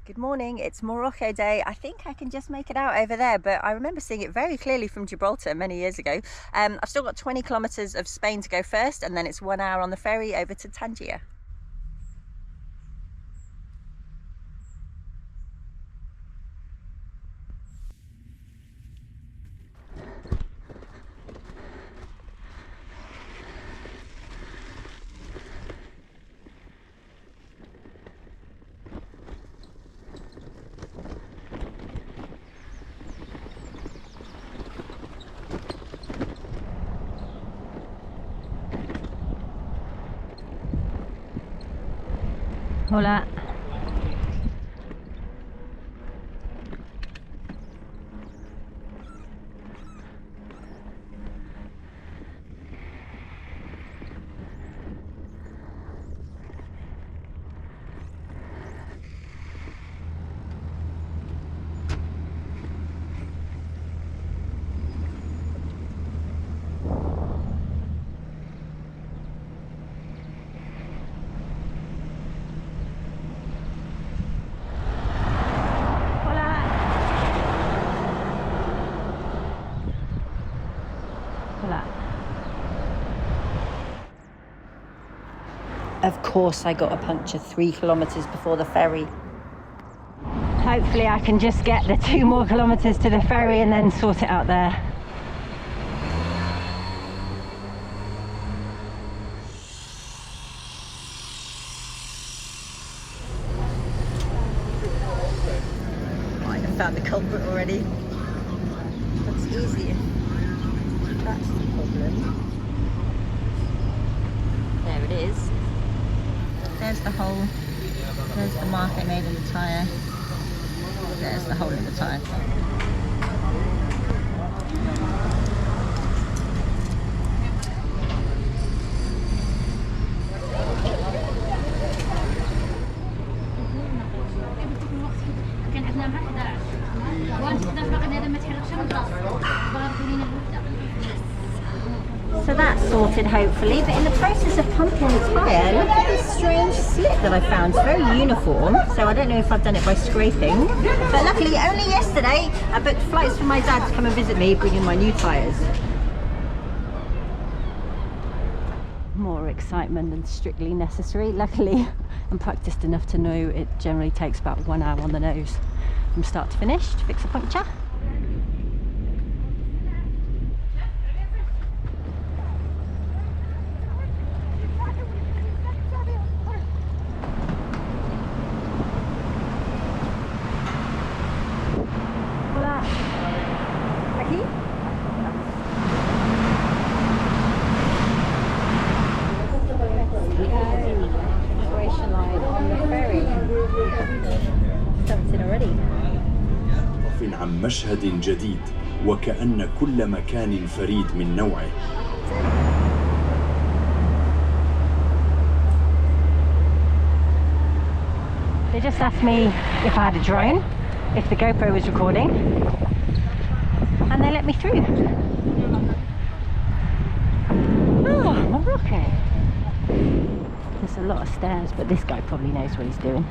Good morning, it's Morocco Day. I think I can just make it out over there, but I remember seeing it very clearly from Gibraltar many years ago. I've still got 20 kilometers of Spain to go first, and then it's 1 hour on the ferry over to Tangier. Hola. Of course I got a puncture 3 kilometers before the ferry. Hopefully I can just get the 2 more kilometers to the ferry and then sort it out there. Might have found the culprit already. That's easy. That's the problem. There it is. There's the hole, there's the mark I made in the tyre, there's the hole in the tyre. So that's sorted hopefully, but in the process of pumping the tyre, look at this strange slit that I found. It's very uniform, so I don't know if I've done it by scraping. But luckily, only yesterday, I booked flights for my dad to come and visit me, bringing my new tyres. More excitement than strictly necessary. Luckily, I'm practiced enough to know it generally takes about 1 hour on the nose from start to finish to fix a puncture. عن مشهد جديد وكأن كل مكان فريد من نوعه. They just asked me if I had a drone, if the GoPro was recording, and they let me through. Oh, Morocco. There's a lot of stairs, but this guy probably knows what he's doing.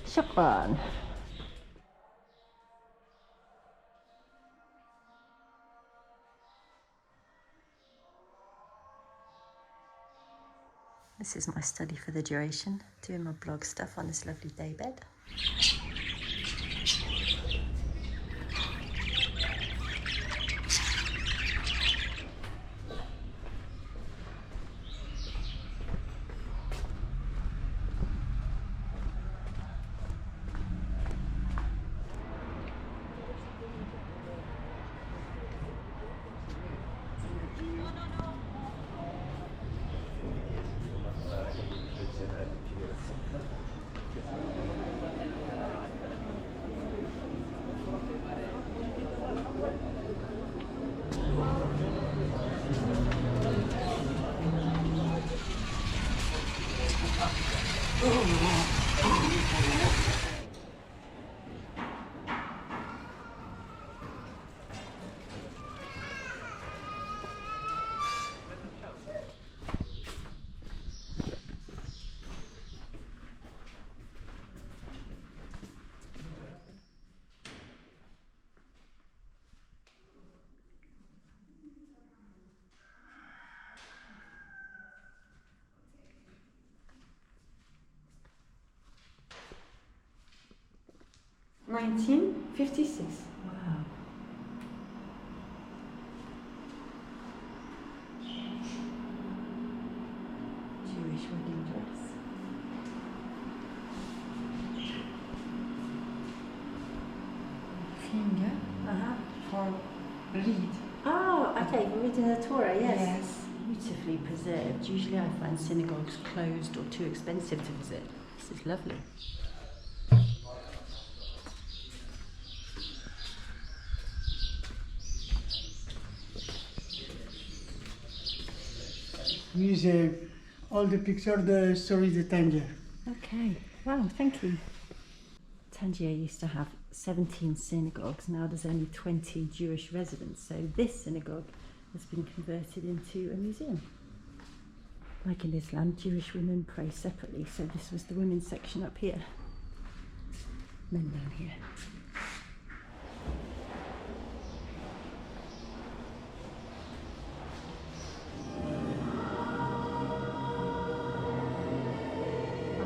Shukran. This is my study for the duration, doing my blog stuff on this lovely daybed. 1956. Wow. Jewish wedding dress. Finger for read. Oh, okay, we're reading the Torah, yes. Yes. Beautifully preserved. Usually I find synagogues closed or too expensive to visit. This is lovely. Use all the picture, the story, the Tangier. Okay, wow, thank you. Tangier used to have 17 synagogues, now there's only 20 Jewish residents, so this synagogue has been converted into a museum. Like in Islam, Jewish women pray separately, so this was the women's section up here, men down here.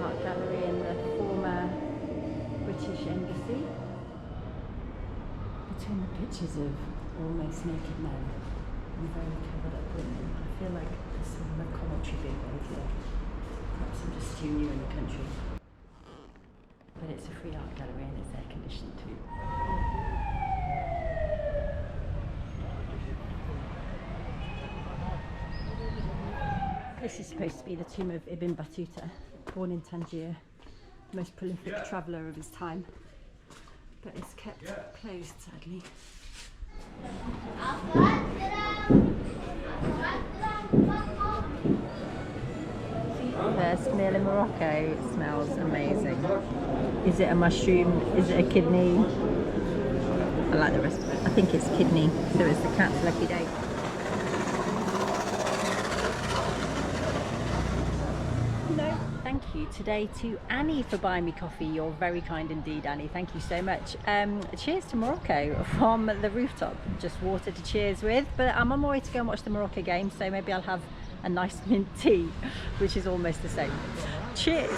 Art gallery in the former British Embassy. Between the pictures of almost naked men and very covered up women, I feel like there's some commentary being made here. Perhaps I'm just too new in the country. But it's a free art gallery and it's air conditioned too. This is supposed to be the tomb of Ibn Battuta, born in Tangier, the most prolific traveller of his time. But it's kept closed, sadly. First meal in Morocco. It smells amazing. Is it a mushroom? Is it a kidney? I like the rest of it. I think it's kidney. So it's the cat's lucky day. No, thank you today to Annie for buying me coffee. You're very kind indeed, Annie. Thank you so much. Cheers to Morocco from the Rooftop. Just water to cheers with. But I'm on my way to go and watch the Morocco game, so maybe I'll have a nice mint tea, which is almost the same. Cheers!